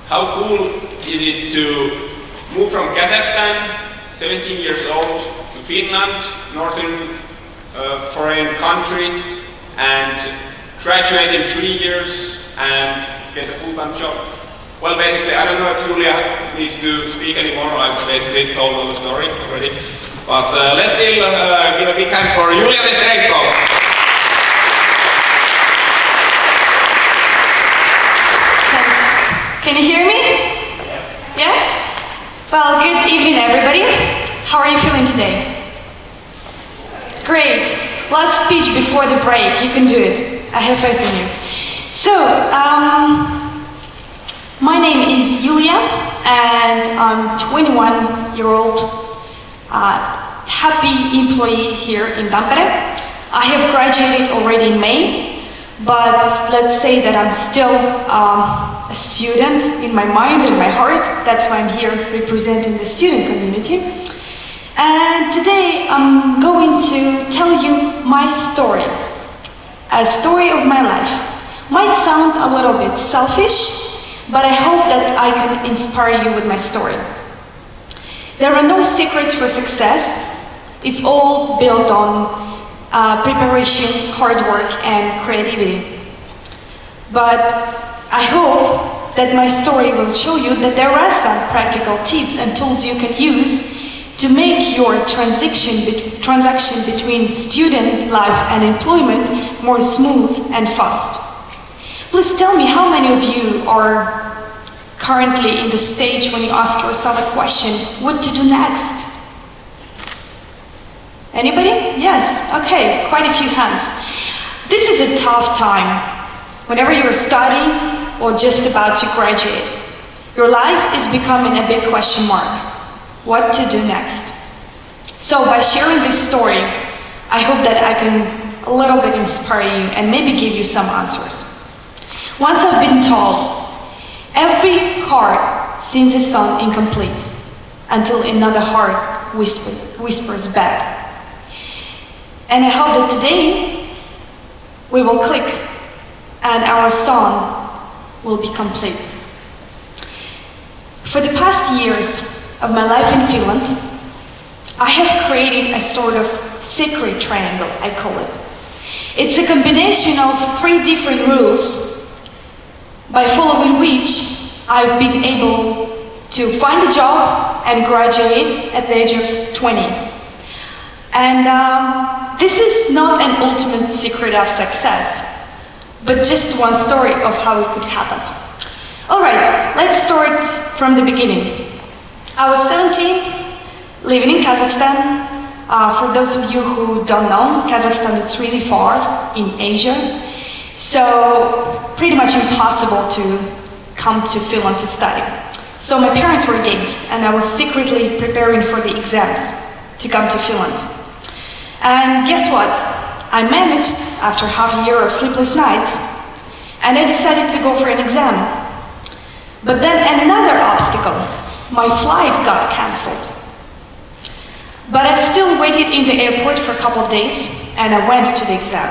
how cool is it to move from Kazakhstan, 17 years old, to Finland, northern foreign country, and graduate in 3 years and get a full-time job? Well, basically, I don't know if Julia needs to speak anymore. I've basically told all the story already. But let's still give a big hand for Julia Nestrenko. Thanks. Can you hear me? Yeah? Well, good evening, everybody. How are you feeling today? Great. Last speech before the break. You can do it. I have faith in you. So, my name is Julia, and I'm 21-year-old happy employee here in Tampere. I have graduated already in May, but let's say that I'm still a student in my mind and my heart. That's why I'm here representing the student community. And today I'm going to tell you my story, a story of my life. Might sound a little bit selfish, but I hope that I can inspire you with my story. There are no secrets for success. It's all built on preparation, hard work, and creativity. But I hope that my story will show you that there are some practical tips and tools you can use to make your transaction between student life and employment more smooth and fast. Please tell me, how many of you are currently in the stage when you ask yourself a question, what to do next? Anybody? Yes, okay, quite a few hands. This is a tough time. Whenever you're studying or just about to graduate, your life is becoming a big question mark. What to do next? So by sharing this story, I hope that I can a little bit inspire you and maybe give you some answers. Once I've been told, every heart sings a song incomplete until another heart whispers back. And I hope that today we will click and our song will be complete. For the past years of my life in Finland, I have created a sort of sacred triangle, I call it. It's a combination of 3 different rules by following which I've been able to find a job and graduate at the age of 20. And this is not an ultimate secret of success, but just one story of how it could happen. All right, let's start from the beginning. I was 17, living in Kazakhstan. For those of you who don't know, Kazakhstan is really far in Asia. So pretty much impossible to come to Finland to study. So my parents were against, and I was secretly preparing for the exams to come to Finland. And guess what? I managed after half a year of sleepless nights, and I decided to go for an exam. But then another obstacle, my flight got cancelled. But I still waited in the airport for a couple of days, and I went to the exam.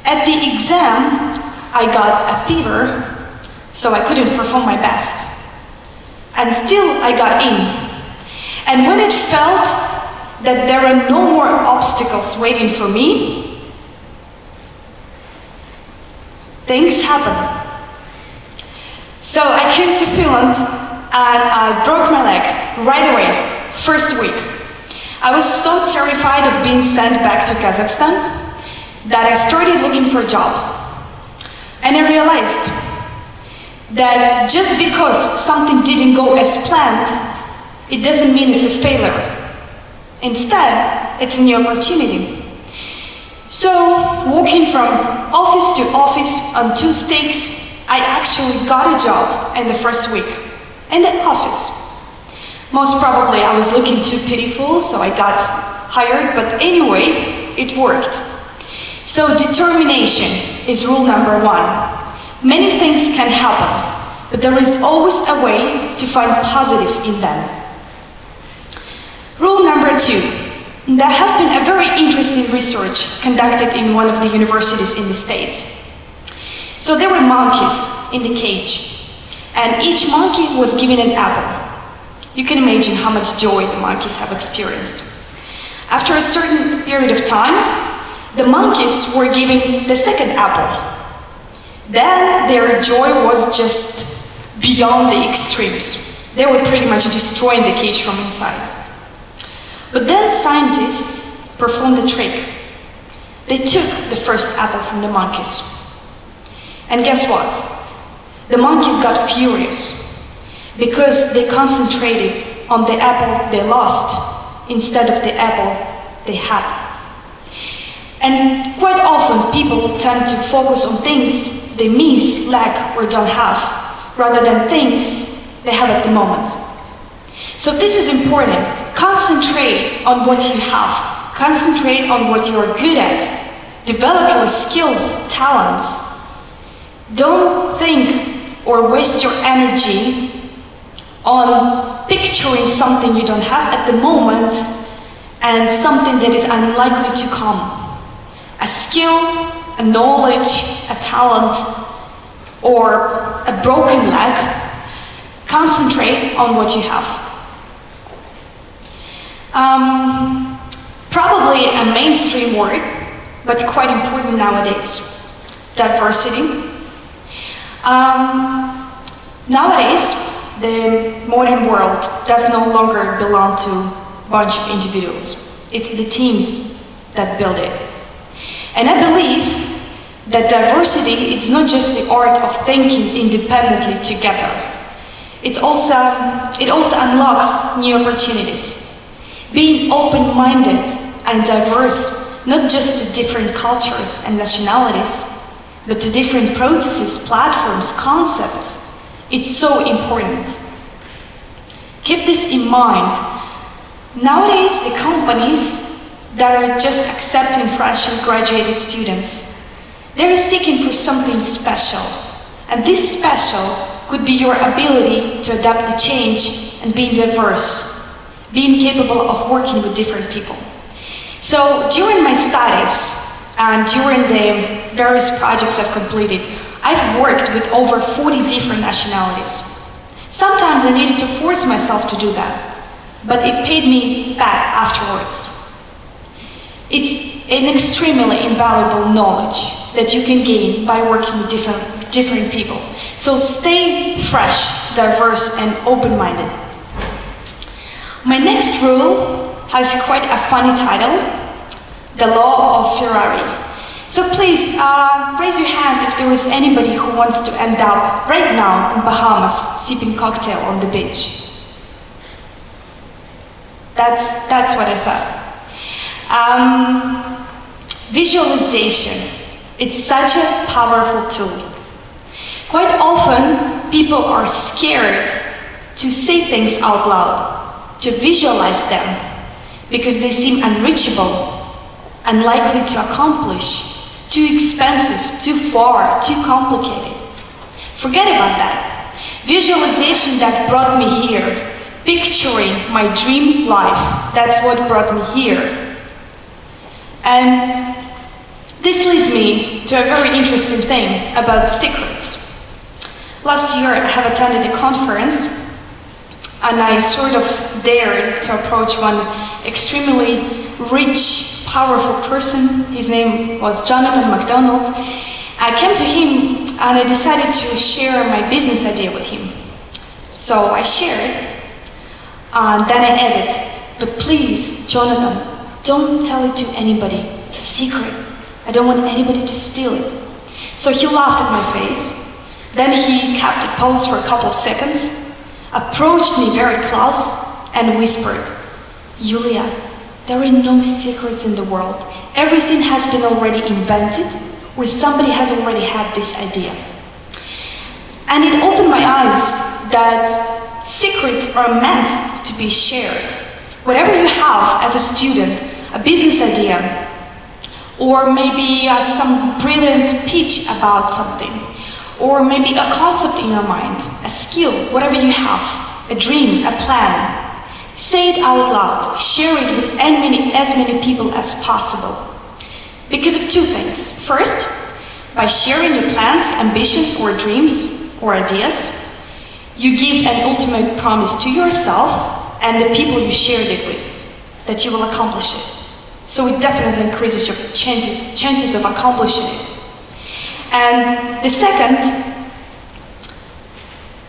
At the exam, I got a fever, so I couldn't perform my best. And still, I got in. And when it felt that there are no more obstacles waiting for me, things happened. So I came to Finland, and I broke my leg right away, first week. I was so terrified of being sent back to Kazakhstan that I started looking for a job. And I realized that just because something didn't go as planned, it doesn't mean it's a failure. Instead, it's a new opportunity. So, walking from office to office on 2 sticks, I actually got a job in the first week, in the office. Most probably I was looking too pitiful, so I got hired, but anyway, it worked. So determination is rule number 1. Many things can happen, but there is always a way to find positive in them. Rule number 2. There has been a very interesting research conducted in one of the universities in the States. So there were monkeys in the cage, and each monkey was given an apple. You can imagine how much joy the monkeys have experienced. After a certain period of time, the monkeys were given the second apple. Then their joy was just beyond the extremes. They were pretty much destroying the cage from inside. But then scientists performed a trick. They took the first apple from the monkeys. And guess what? The monkeys got furious because they concentrated on the apple they lost instead of the apple they had. And quite often people tend to focus on things they miss, lack, or don't have, rather than things they have at the moment. So this is important. Concentrate on what you have. Concentrate on what you're good at. Develop your skills, talents. Don't think or waste your energy on picturing something you don't have at the moment and something that is unlikely to come. A skill, a knowledge, a talent, or a broken leg. Concentrate on what you have. Probably a mainstream word, but quite important nowadays. Diversity. Nowadays, the modern world does no longer belong to a bunch of individuals. It's the teams that build it. And I believe that diversity is not just the art of thinking independently together. It also unlocks new opportunities. Being open-minded and diverse, not just to different cultures and nationalities, but to different processes, platforms, concepts, it's so important. Keep this in mind. Nowadays, the companies that are just accepting fresh and graduated students, they're seeking for something special. And this special could be your ability to adapt to change and being diverse, being capable of working with different people. So during my studies and during the various projects I've completed, I've worked with over 40 different nationalities. Sometimes I needed to force myself to do that, but it paid me back afterwards. It's an extremely invaluable knowledge that you can gain by working with different people. So stay fresh, diverse, and open-minded. My next rule has quite a funny title, The Law of Ferrari. So please, raise your hand if there is anybody who wants to end up right now in Bahamas sipping cocktail on the beach. That's what I thought. Visualization. It's such a powerful tool. Quite often, people are scared to say things out loud, to visualize them, because they seem unreachable, unlikely to accomplish, too expensive, too far, too complicated. Forget about that. Visualization that brought me here, picturing my dream life, that's what brought me here. And this leads me to a very interesting thing about secrets. Last year, I have attended a conference, and I sort of dared to approach one extremely rich, powerful person. His name was Jonathan McDonald. I came to him and I decided to share my business idea with him. So I shared, and then I added, but please, Jonathan, don't tell it to anybody. It's a secret. I don't want anybody to steal it. So he laughed at my face. Then he kept a pose for a couple of seconds, approached me very close, and whispered, Yulia, there are no secrets in the world. Everything has been already invented, or somebody has already had this idea. And it opened my eyes that secrets are meant to be shared. Whatever you have as a student, a business idea, or maybe some brilliant pitch about something, or maybe a concept in your mind, a skill, whatever you have, a dream, a plan, say it out loud, share it with as many people as possible. Because of two things. First, by sharing your plans, ambitions, or dreams, or ideas, you give an ultimate promise to yourself and the people you shared it with that you will accomplish it. So it definitely increases your chances of accomplishing it. And the second,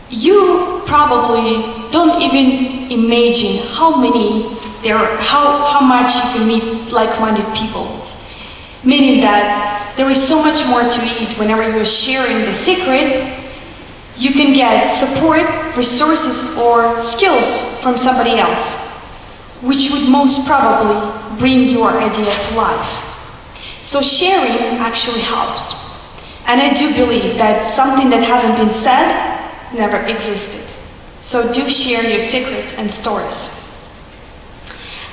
you probably don't even imagine how much you can meet like-minded people. Meaning that there is so much more to it whenever you're sharing the secret. You can get support, resources, or skills from somebody else, which would most probably bring your idea to life. So sharing actually helps. And I do believe that something that hasn't been said never existed. So do share your secrets and stories.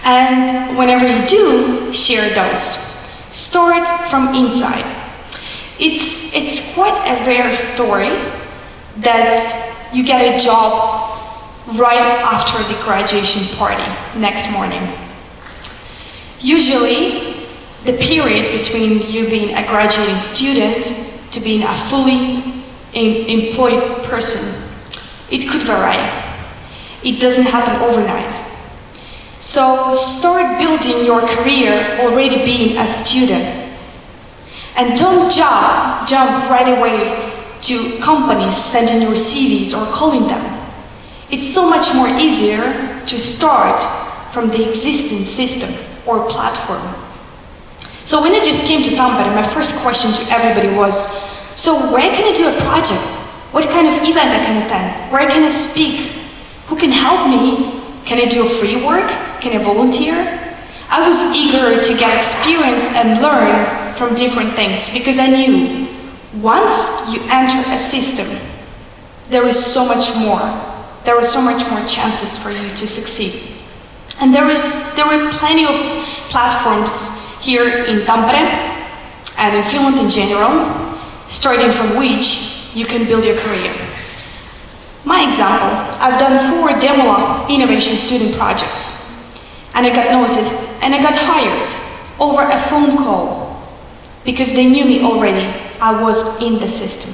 And whenever you do share those, start from inside. It's quite a rare story that you get a job right after the graduation party next morning. Usually, the period between you being a graduating student to being a fully employed person, it could vary. It doesn't happen overnight. So start building your career already being a student. And don't jump right away to companies sending your CVs or calling them. It's so much more easier to start from the existing system or platform. So when I just came to Tampere, my first question to everybody was, so where can I do a project? What kind of event I can attend? Where can I speak? Who can help me? Can I do free work? Can I volunteer? I was eager to get experience and learn from different things because I knew once you enter a system, there is so much more. There are so much more chances for you to succeed. And there were plenty of platforms here in Tampere and in Finland in general, starting from which you can build your career. My example, I've done 4 Demo innovation student projects, and I got noticed and I got hired over a phone call because they knew me already. I was in the system.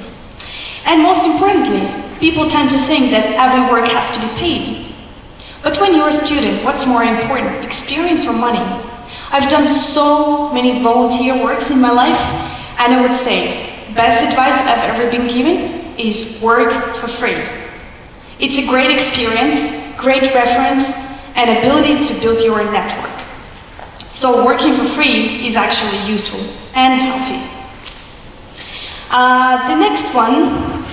And most importantly, people tend to think that every work has to be paid. But when you're a student, what's more important, experience or money? I've done so many volunteer works in my life, and I would say, best advice I've ever been given is work for free. It's a great experience, great reference, and ability to build your network. So working for free is actually useful and healthy. The next one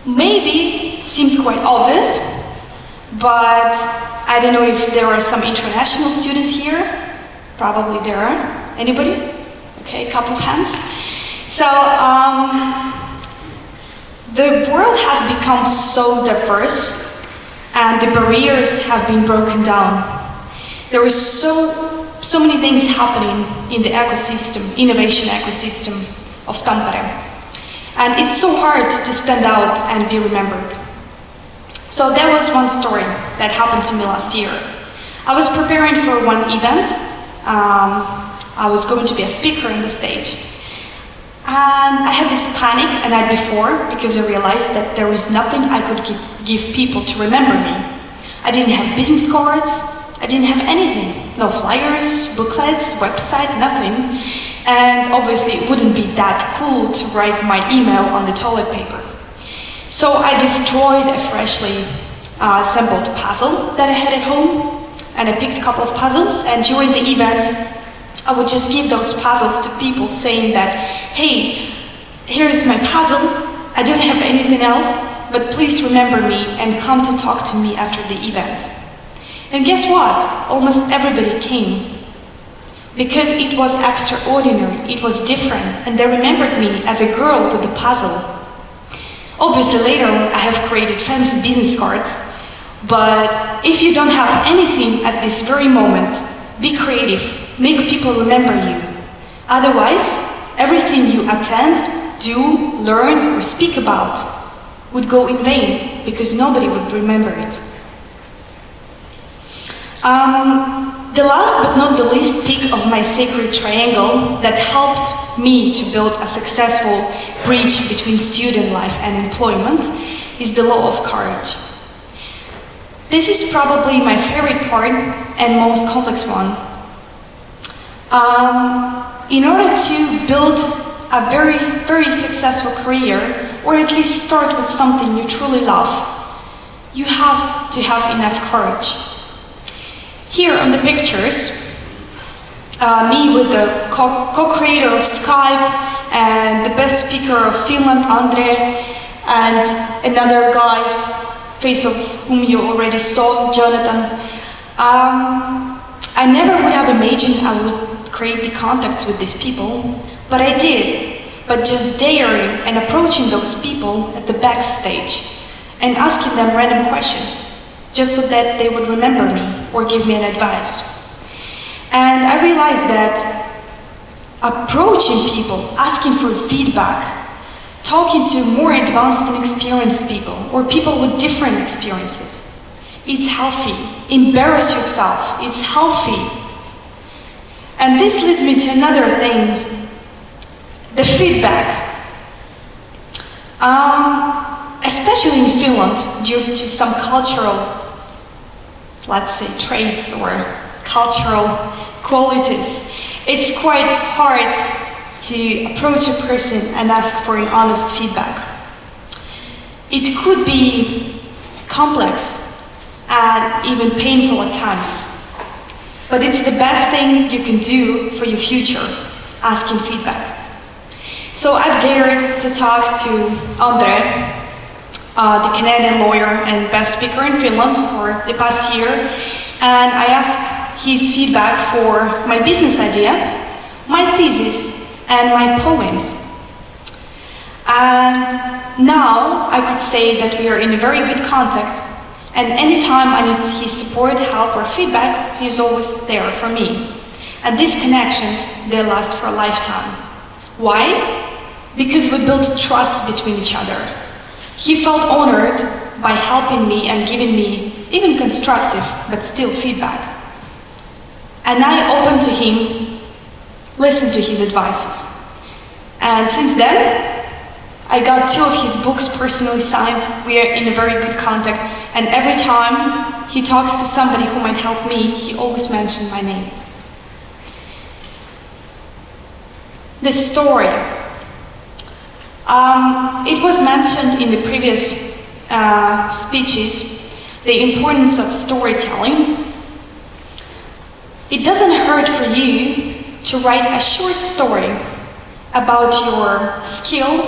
maybe seems quite obvious, but I don't know if there are some international students here. Probably there are. Anybody? Okay, a couple of hands. So, the world has become so diverse and the barriers have been broken down. There is so many things happening in the ecosystem, innovation ecosystem of Tampere. And it's so hard to stand out and be remembered. So there was one story that happened to me last year. I was preparing for one event. I was going to be a speaker on the stage. And I had this panic a night before because I realized that there was nothing I could give people to remember me. I didn't have business cards. I didn't have anything. No flyers, booklets, website, nothing. And obviously it wouldn't be that cool to write my email on the toilet paper. So I destroyed a freshly assembled puzzle that I had at home, and I picked a couple of puzzles, and during the event I would just give those puzzles to people saying that, hey, here's my puzzle, I don't have anything else, but please remember me and come to talk to me after the event. And guess what? Almost everybody came. Because it was extraordinary, it was different, and they remembered me as a girl with the puzzle. Obviously later on I have created fancy business cards, but if you don't have anything at this very moment, be creative, make people remember you. Otherwise, everything you attend, do, learn, or speak about would go in vain because nobody would remember it. The last but not the least peak of my sacred triangle that helped me to build a successful bridge between student life and employment is the law of courage. This is probably my favorite part and most complex one. In order to build a very, very successful career, or at least start with something you truly love, you have to have enough courage. Here on the pictures, me with the co-creator of Skype and the best speaker of Finland, Andre, and another guy, face of whom you already saw, Jonathan. I never would have imagined I would create the contacts with these people, but I did. But just daring and approaching those people at the backstage and asking them random questions, just so that they would remember me or give me an advice. And I realized that approaching people, asking for feedback, talking to more advanced and experienced people, or people with different experiences, it's healthy. Embarrass yourself, it's healthy. And this leads me to another thing, the feedback. Especially in Finland, due to some cultural, let's say, traits or cultural qualities, it's quite hard to approach a person and ask for an honest feedback. It could be complex and even painful at times, but it's the best thing you can do for your future, asking feedback. So I've dared to talk to Andre, the Canadian lawyer and best speaker in Finland for the past year, and I asked his feedback for my business idea, my thesis, and my poems. And now I could say that we are in a very good contact, and anytime I need his support, help, or feedback, he's always there for me. And these connections, they last for a lifetime. Why? Because we built trust between each other. He felt honored by helping me and giving me even constructive, but still feedback. And I opened to him, listened to his advices. And since then, I got 2 of his books personally signed. We are in a very good contact. And every time he talks to somebody who might help me, he always mentions my name. The story. It was mentioned in the previous speeches, the importance of storytelling. It doesn't hurt for you to write a short story about your skill,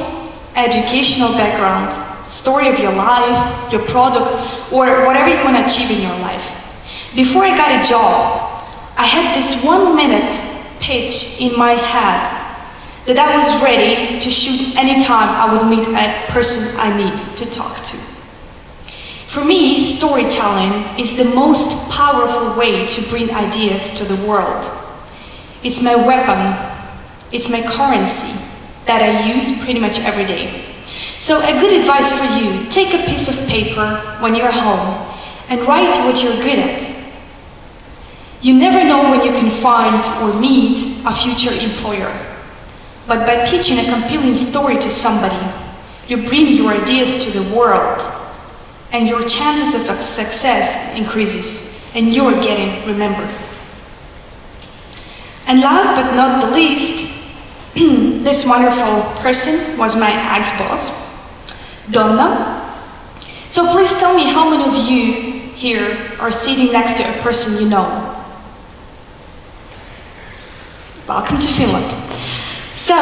educational background, story of your life, your product, or whatever you want to achieve in your life. Before I got a job, I had this 1-minute pitch in my head that I was ready to shoot anytime I would meet a person I need to talk to. For me, storytelling is the most powerful way to bring ideas to the world. It's my weapon, it's my currency that I use pretty much every day. So a good advice for you, take a piece of paper when you're home and write what you're good at. You never know when you can find or meet a future employer. But by pitching a compelling story to somebody, you bring your ideas to the world, and your chances of success increases, and you're getting remembered. And last but not the least, this wonderful person was my ex-boss, Donna. So please tell me how many of you here are sitting next to a person you know. Welcome to Finland. So,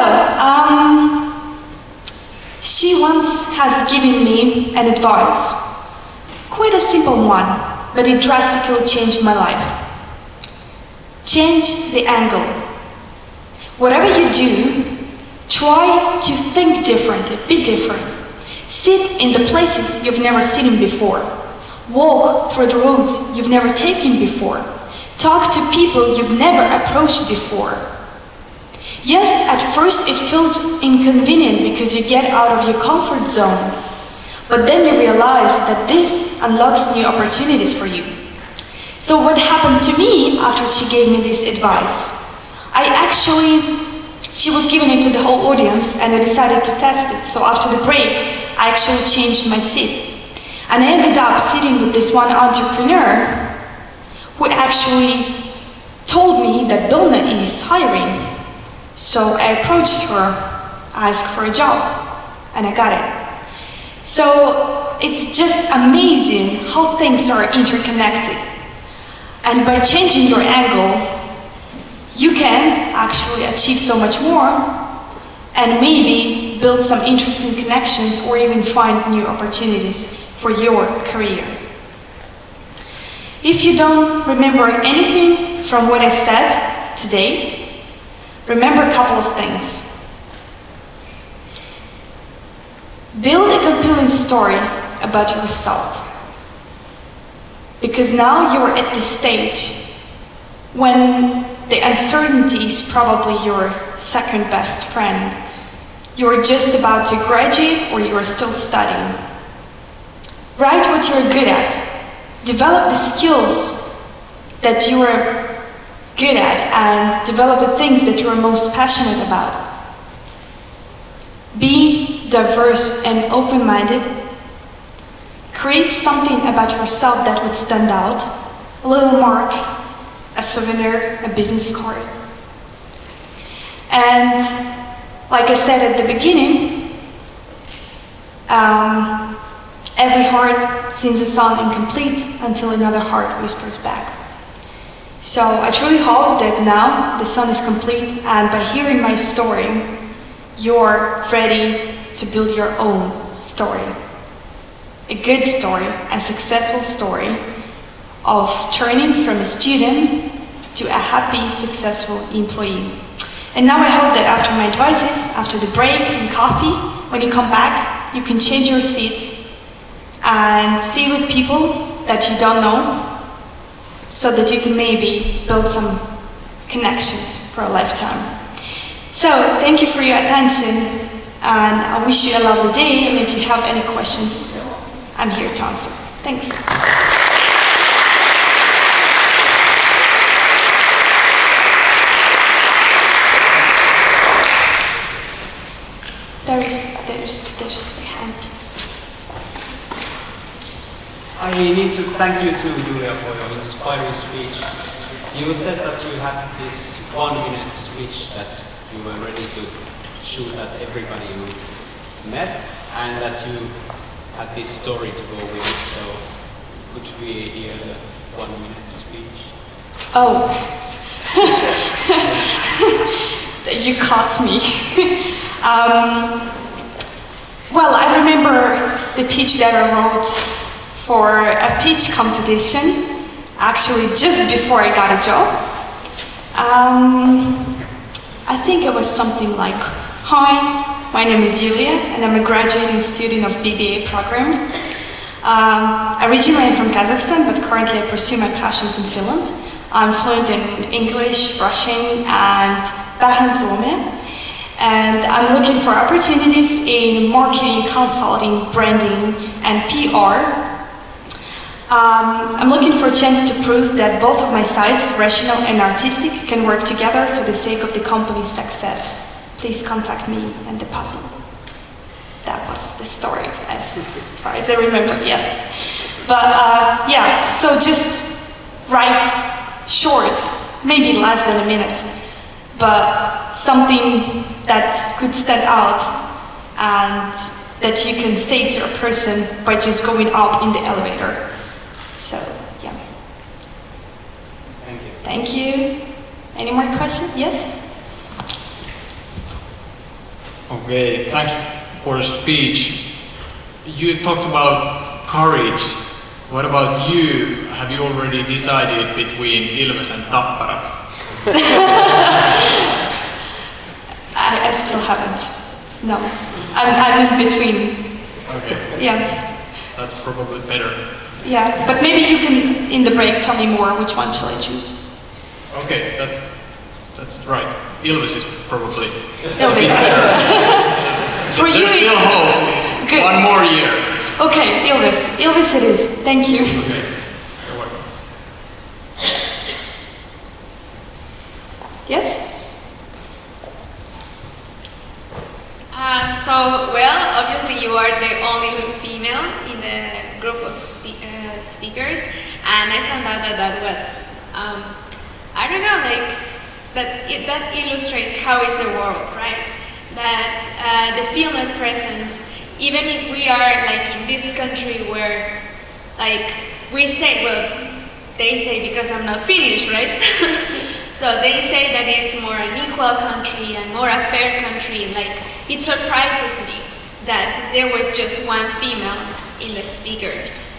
she once has given me an advice, quite a simple one, but it drastically changed my life. Change the angle. Whatever you do, try to think different, be different. Sit in the places you've never seen before. Walk through the roads you've never taken before. Talk to people you've never approached before. Yes, at first it feels inconvenient because you get out of your comfort zone, but then you realize that this unlocks new opportunities for you. So what happened to me after she gave me this advice? She was giving it to the whole audience and I decided to test it. So after the break, I actually changed my seat. And I ended up sitting with this one entrepreneur who actually told me that Donna is hiring. So I approached her, asked for a job, and I got it. So it's just amazing how things are interconnected. And by changing your angle, you can actually achieve so much more and maybe build some interesting connections or even find new opportunities for your career. If you don't remember anything from what I said today, remember a couple of things. Build a compelling story about yourself. Because now you're at the stage when the uncertainty is probably your second best friend. You're just about to graduate or you're still studying. Write what you're good at. Develop the skills that you are good at and develop the things that you are most passionate about. Be diverse and open-minded. Create something about yourself that would stand out. A little mark, a souvenir, a business card. And like I said at the beginning, every heart sings a song incomplete until another heart whispers back. So I truly hope that now the song is complete, and by hearing my story, you're ready to build your own story. A good story, a successful story of turning from a student to a happy, successful employee. And now I hope that after my advices, after the break and coffee, when you come back, you can change your seats and see with people that you don't know, so that you can maybe build some connections for a lifetime. So, thank you for your attention, and I wish you a lovely day, and if you have any questions, I'm here to answer. Thanks. There's the hand. I need to thank you too, Julia, for your inspiring speech. You said that you had this 1-minute speech that you were ready to shoot at everybody you met, and that you had this story to go with it. So could we hear the 1-minute speech? Oh. You caught me. Well, I remember the pitch that I wrote for a pitch competition, actually just before I got a job. I think it was something like, "Hi, my name is Julia, and I'm a graduating student of BBA program. Originally I'm from Kazakhstan, but currently I pursue my passions in Finland. I'm fluent in English, Russian, and Bahensome. And I'm looking for opportunities in marketing, consulting, branding, and PR. I'm looking for a chance to prove that both of my sides, rational and artistic, can work together for the sake of the company's success. Please contact me and the puzzle." That was the story, as far as I remember, yes. But yeah, so just write short, maybe less than a minute, but something that could stand out and that you can say to a person by just going up in the elevator. So, yeah. Thank you. Thank you. Any more questions? Yes? Okay, thanks for the speech. You talked about courage. What about you? Have you already decided between Ilves and Tappara? I still haven't. No. I'm in between. Okay. Yeah. That's probably better. Yeah, but maybe you can, in the break, tell me more. Which one shall I choose? Okay, that's right. Ilves is probably a Ilves. bit better. For you, There's still hope. Good. 1 more year. Okay, Ilves. Ilves it is. Thank you. Okay. You're welcome. Yes? Well, obviously you are the only female in the group of speakers, and I found out that that was, I don't know, like that illustrates how is the world, right? That the Finland presence, even if we are like in this country where, like we say, well, they say because I'm not Finnish, right? So they say that it's more an equal country and more a fair country. Like, it surprises me that there was just one female in the speakers.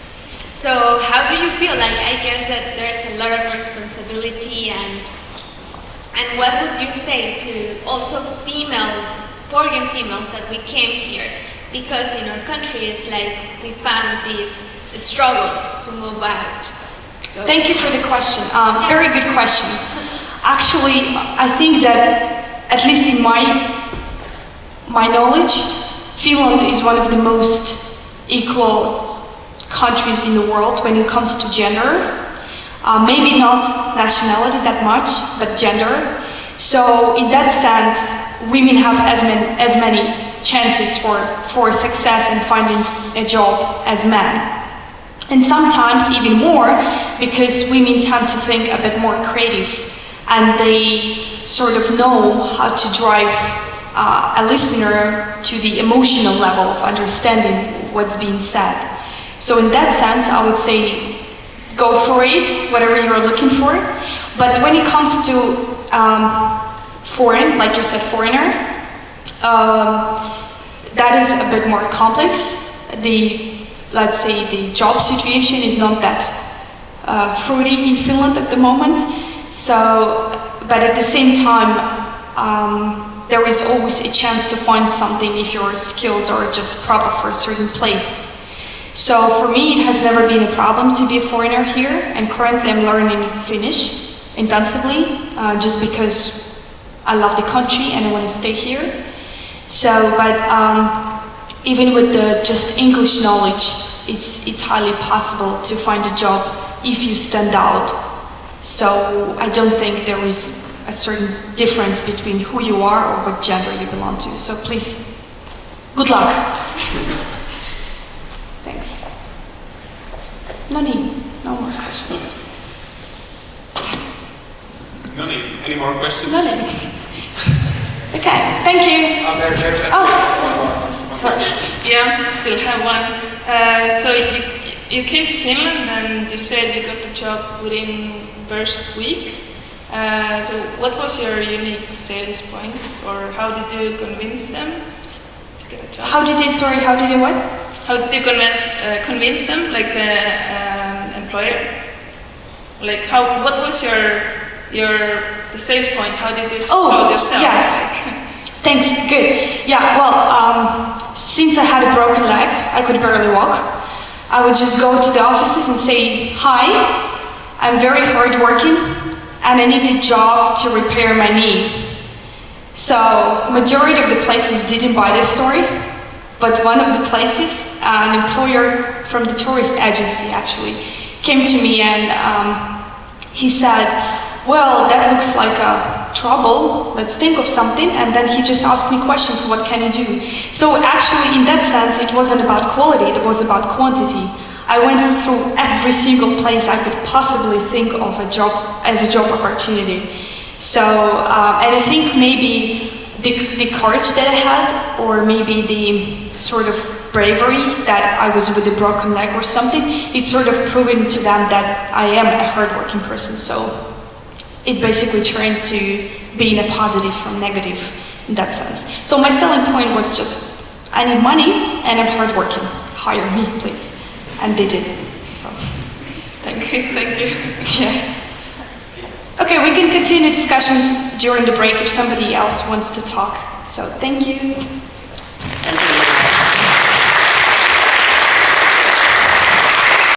So how do you feel? Like, I guess that there's a lot of responsibility, and what would you say to also females, Portuguese females that we came here? Because in our country it's like we found these struggles to move out. So Thank you for the question. Very good question. Actually, I think that, at least in my knowledge, Finland is one of the most equal countries in the world when it comes to gender. Maybe not nationality that much, but gender. So in that sense, women have as many chances for success and finding a job as men. And sometimes even more, because women tend to think a bit more creative, and they sort of know how to drive a listener to the emotional level of understanding what's being said. So in that sense, I would say go for it, whatever you're looking for. But when it comes to foreign, like you said, foreigner, that is a bit more complex. Let's say the job situation is not that fruity in Finland at the moment. So, but at the same time, there is always a chance to find something if your skills are just proper for a certain place. So for me, it has never been a problem to be a foreigner here, and currently I'm learning Finnish intensively, just because I love the country and I want to stay here. So, but even with the just English knowledge, it's highly possible to find a job if you stand out. So I don't think there is a certain difference between who you are or what gender you belong to. So please, good luck. Thanks. No more questions. No need. Any more questions? No need. Okay, thank you. There's a Oh, one more. sorry. Yeah, still have one. So you came to Finland and you said you got the job within first week. So what was your unique sales point, or how did you convince them to get a job? How did you what? How did you convince them, like the employer? Like what was the sales point? How did you sell yourself? Yeah. Like, Thanks, good. Yeah, well, since I had a broken leg, I could barely walk. I would just go to the offices and say, hi, I'm very hardworking and I need a job to repair my knee. So, majority of the places didn't buy this story, but one of the places, an employer from the tourist agency actually, came to me and he said, well, that looks like a trouble, let's think of something, and then he just asked me questions, what can you do? So actually, in that sense, it wasn't about quality, it was about quantity. I went through every single place I could possibly think of as a job opportunity. So, and I think maybe the courage that I had, or maybe the sort of bravery that I was with a broken leg or something, it's sort of proving to them that I am a hardworking person. So it basically turned to being a positive from negative in that sense. So my selling point was just, I need money and I'm hardworking. Hire me, please. And they did. So, thank you. thank you. Yeah. Okay, we can continue discussions during the break if somebody else wants to talk. So, thank you.